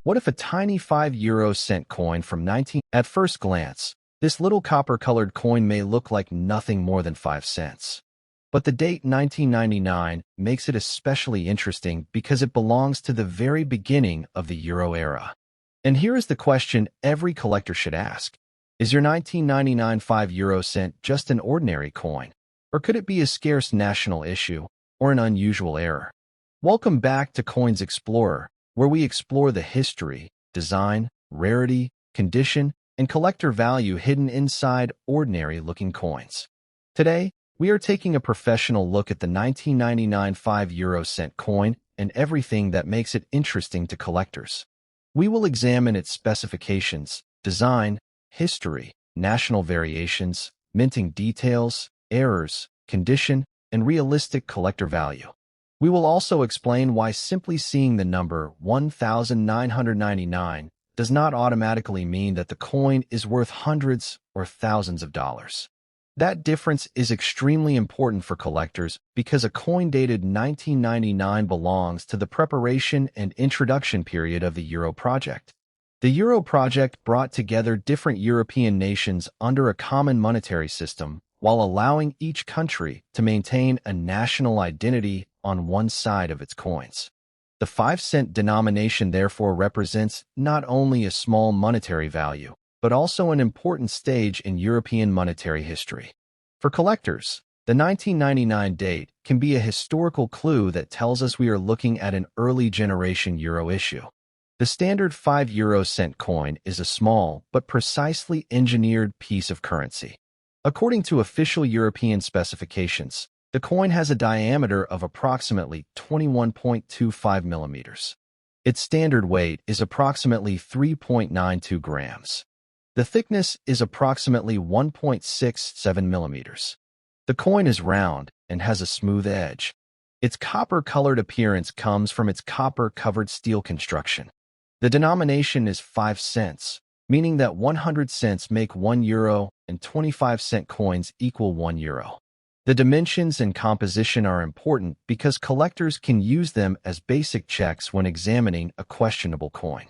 What if a tiny 5 cent coin from 19... At first glance, this little copper-colored coin may look like nothing more than 5 cents. But the date 1999 makes it especially interesting because it belongs to the very beginning of the euro era. And here is the question every collector should ask. Is your 1999 5 cent just an ordinary coin? Or could it be a scarce national issue or an unusual error? Welcome back to Coins Explorer, where we explore the history, design, rarity, condition, and collector value hidden inside ordinary-looking coins. Today, we are taking a professional look at the 1999 5 cent coin and everything that makes it interesting to collectors. We will examine its specifications, design, history, national variations, minting details, errors, condition, and realistic collector value. We will also explain why simply seeing the number 1,999 does not automatically mean that the coin is worth hundreds or thousands of dollars. That difference is extremely important for collectors because a coin dated 1999 belongs to the preparation and introduction period of the Euro project. The Euro project brought together different European nations under a common monetary system while allowing each country to maintain a national identity on one side of its coins. The 5-cent denomination therefore represents not only a small monetary value, but also an important stage in European monetary history. For collectors, the 1999 date can be a historical clue that tells us we are looking at an early generation euro issue. The standard 5 cent coin is a small but precisely engineered piece of currency. According to official European specifications, the coin has a diameter of approximately 21.25 millimeters. Its standard weight is approximately 3.92 grams. The thickness is approximately 1.67 millimeters. The coin is round and has a smooth edge. Its copper-colored appearance comes from its copper-covered steel construction. The denomination is 5 cents, meaning that 100 cents make 1 euro and 25-cent coins equal 1 euro. The dimensions and composition are important because collectors can use them as basic checks when examining a questionable coin.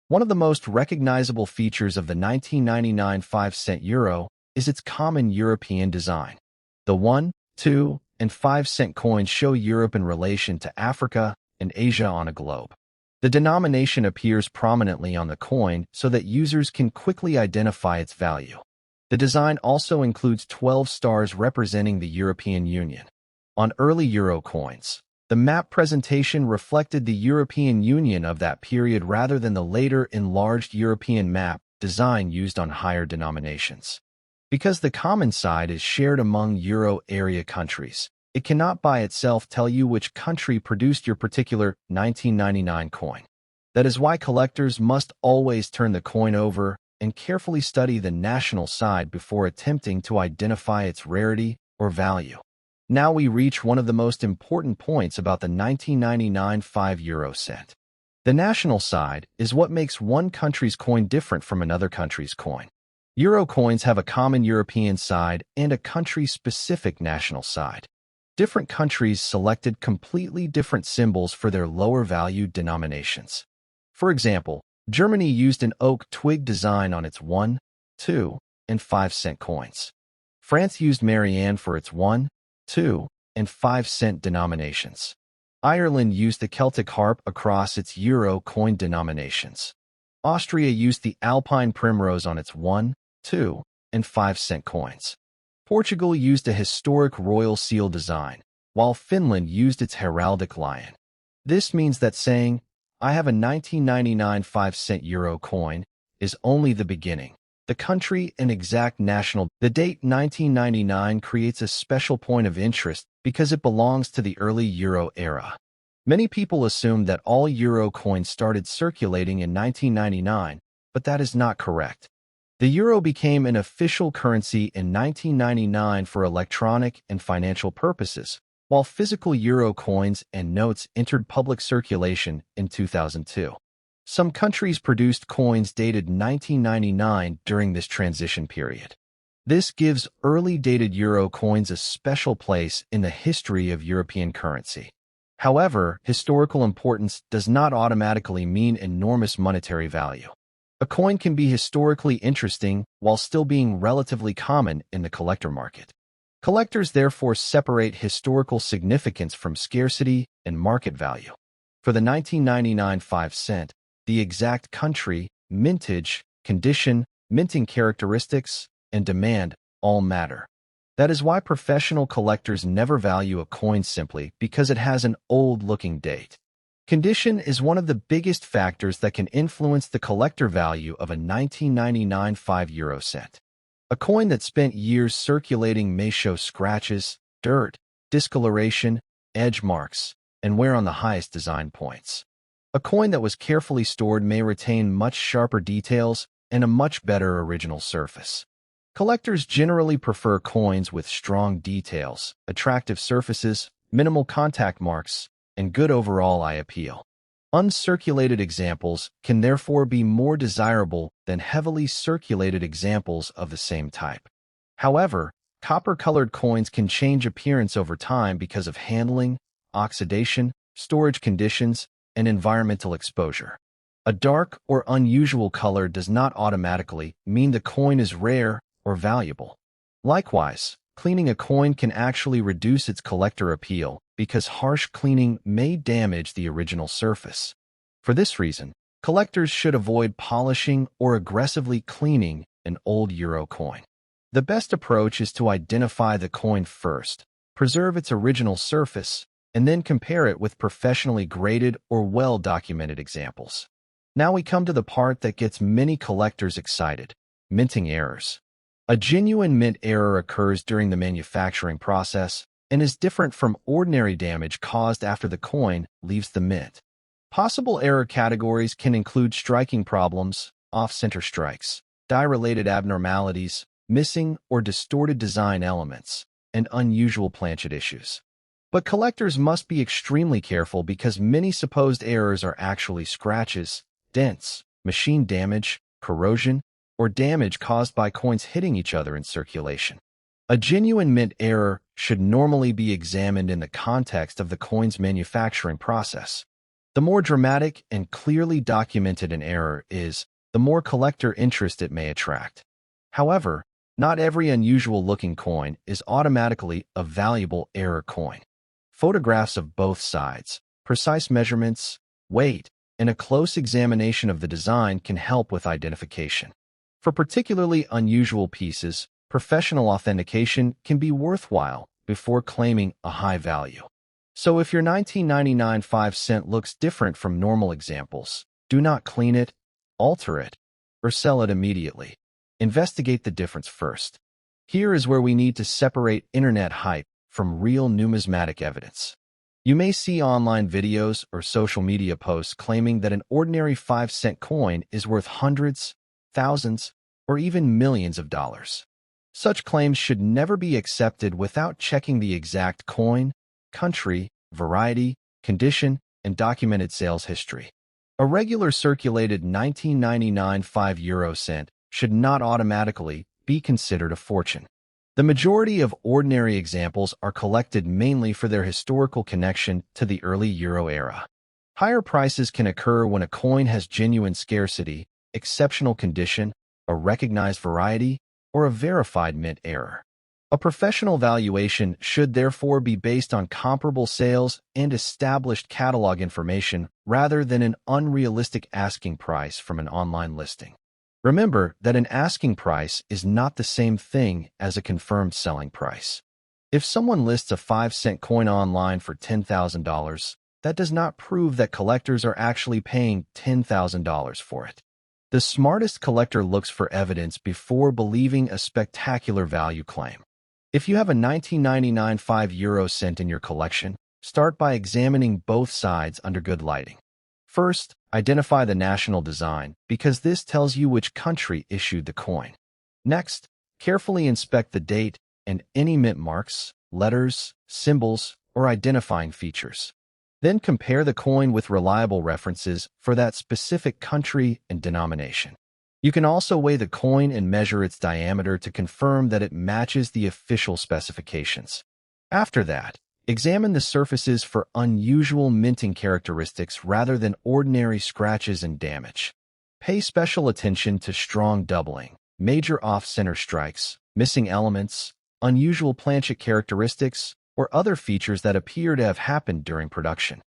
One of the most recognizable features of the 1999 5-cent euro is its common European design. The 1, 2, and 5-cent coins show Europe in relation to Africa and Asia on a globe. The denomination appears prominently on the coin so that users can quickly identify its value. The design also includes 12 stars representing the European Union. On early euro coins, the map presentation reflected the European Union of that period rather than the later enlarged European map design used on higher denominations. Because the common side is shared among euro area countries, it cannot by itself tell you which country produced your particular 1999 coin. That is why collectors must always turn the coin over and carefully study the national side before attempting to identify its rarity or value. Now we reach one of the most important points about the 1999 5 cent. The national side is what makes one country's coin different from another country's coin. Euro coins have a common European side and a country-specific national side. Different countries selected completely different symbols for their lower-value denominations. For example, Germany used an oak twig design on its 1, 2, and 5-cent coins. France used Marianne for its 1, 2, and 5-cent denominations. Ireland used the Celtic harp across its euro coin denominations. Austria used the Alpine primrose on its 1, 2, and 5-cent coins. Portugal used a historic royal seal design, while Finland used its heraldic lion. This means that saying, "I have a 1999 5-cent euro coin," is only the beginning. The country and exact national. The date 1999 creates a special point of interest because it belongs to the early euro era. Many people assume that all euro coins started circulating in 1999, but that is not correct. The euro became an official currency in 1999 for electronic and financial purposes, while physical euro coins and notes entered public circulation in 2002. Some countries produced coins dated 1999 during this transition period. This gives early dated euro coins a special place in the history of European currency. However, historical importance does not automatically mean enormous monetary value. A coin can be historically interesting while still being relatively common in the collector market. Collectors therefore separate historical significance from scarcity and market value. For the 1999 5 cent, the exact country, mintage, condition, minting characteristics, and demand all matter. That is why professional collectors never value a coin simply because it has an old-looking date. Condition is one of the biggest factors that can influence the collector value of a 1999 5 cent. A coin that spent years circulating may show scratches, dirt, discoloration, edge marks, and wear on the highest design points. A coin that was carefully stored may retain much sharper details and a much better original surface. Collectors generally prefer coins with strong details, attractive surfaces, minimal contact marks, and good overall eye appeal. Uncirculated examples can therefore be more desirable than heavily circulated examples of the same type. However, copper-colored coins can change appearance over time because of handling, oxidation, storage conditions, and environmental exposure. A dark or unusual color does not automatically mean the coin is rare or valuable. Likewise, cleaning a coin can actually reduce its collector appeal because harsh cleaning may damage the original surface. For this reason, collectors should avoid polishing or aggressively cleaning an old euro coin. The best approach is to identify the coin first, preserve its original surface, and then compare it with professionally graded or well-documented examples. Now we come to the part that gets many collectors excited: minting errors. A genuine mint error occurs during the manufacturing process and is different from ordinary damage caused after the coin leaves the mint. Possible error categories can include striking problems, off-center strikes, die-related abnormalities, missing or distorted design elements, and unusual planchet issues. But collectors must be extremely careful because many supposed errors are actually scratches, dents, machine damage, corrosion, or damage caused by coins hitting each other in circulation. A genuine mint error should normally be examined in the context of the coin's manufacturing process. The more dramatic and clearly documented an error is, the more collector interest it may attract. However, not every unusual-looking coin is automatically a valuable error coin. Photographs of both sides, precise measurements, weight, and a close examination of the design can help with identification. For particularly unusual pieces, professional authentication can be worthwhile before claiming a high value. So if your 1999 5 cent looks different from normal examples, do not clean it, alter it, or sell it immediately. Investigate the difference first. Here is where we need to separate internet hype from real numismatic evidence. You may see online videos or social media posts claiming that an ordinary 5 cent coin is worth hundreds, thousands, or even millions of dollars. Such claims should never be accepted without checking the exact coin, country, variety, condition, and documented sales history. A regular circulated 1999 5 cent should not automatically be considered a fortune. The majority of ordinary examples are collected mainly for their historical connection to the early euro era. Higher prices can occur when a coin has genuine scarcity, exceptional condition, a recognized variety, or a verified mint error. A professional valuation should therefore be based on comparable sales and established catalog information rather than an unrealistic asking price from an online listing. Remember that an asking price is not the same thing as a confirmed selling price. If someone lists a 5 cent coin online for $10,000, that does not prove that collectors are actually paying $10,000 for it. The smartest collector looks for evidence before believing a spectacular value claim. If you have a 1999 5 cent in your collection, start by examining both sides under good lighting. First, identify the national design, because this tells you which country issued the coin. Next, carefully inspect the date and any mint marks, letters, symbols, or identifying features. Then compare the coin with reliable references for that specific country and denomination. You can also weigh the coin and measure its diameter to confirm that it matches the official specifications. After that, Examine the surfaces for unusual minting characteristics rather than ordinary scratches and damage. Pay special attention to strong doubling, major off-center strikes, missing elements, unusual planchet characteristics, or other features that appear to have happened during production.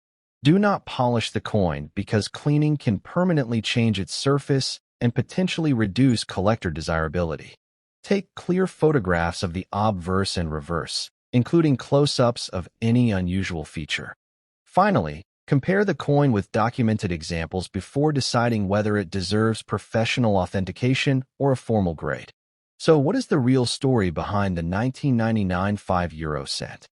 Do not polish the coin because cleaning can permanently change its surface and potentially reduce collector desirability. Take clear photographs of the obverse and reverse, including close-ups of any unusual feature. Finally, compare the coin with documented examples before deciding whether it deserves professional authentication or a formal grade. So what is the real story behind the 1999 €5 cent?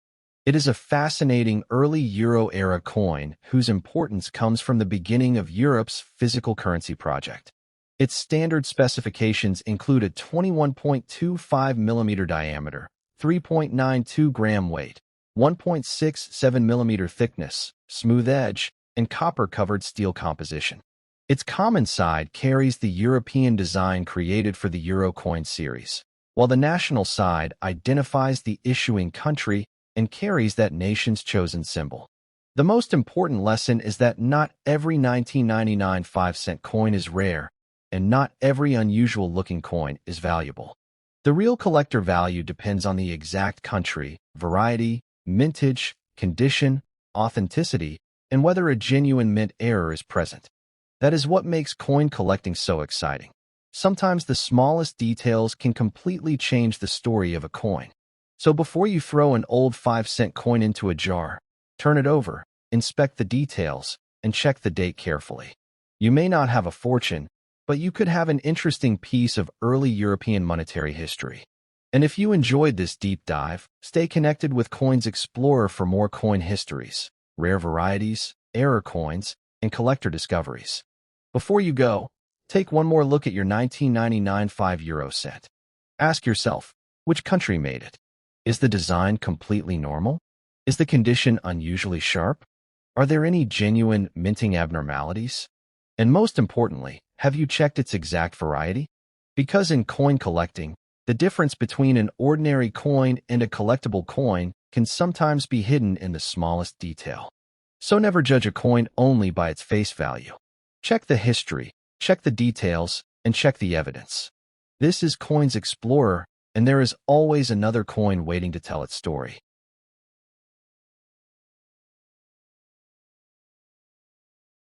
It is a fascinating early Euro-era coin whose importance comes from the beginning of Europe's physical currency project. Its standard specifications include a 21.25mm diameter, 3.92 gram weight, 1.67mm thickness, smooth edge, and copper-covered steel composition. Its common side carries the European design created for the Euro coin series, while the national side identifies the issuing country and carries that nation's chosen symbol. The most important lesson is that not every 1999 5-cent coin is rare, and not every unusual-looking coin is valuable. The real collector value depends on the exact country, variety, mintage, condition, authenticity, and whether a genuine mint error is present. That is what makes coin collecting so exciting. Sometimes the smallest details can completely change the story of a coin. So before you throw an old 5-cent coin into a jar, turn it over, inspect the details, and check the date carefully. You may not have a fortune, but you could have an interesting piece of early European monetary history. And if you enjoyed this deep dive, stay connected with Coins Explorer for more coin histories, rare varieties, error coins, and collector discoveries. Before you go, take one more look at your 1999 €5 cent. Ask yourself, which country made it? Is the design completely normal? Is the condition unusually sharp? Are there any genuine minting abnormalities? And most importantly, have you checked its exact variety? Because in coin collecting, the difference between an ordinary coin and a collectible coin can sometimes be hidden in the smallest detail. So never judge a coin only by its face value. Check the history, check the details, and check the evidence. This is Coins Explorer, and there is always another coin waiting to tell its story.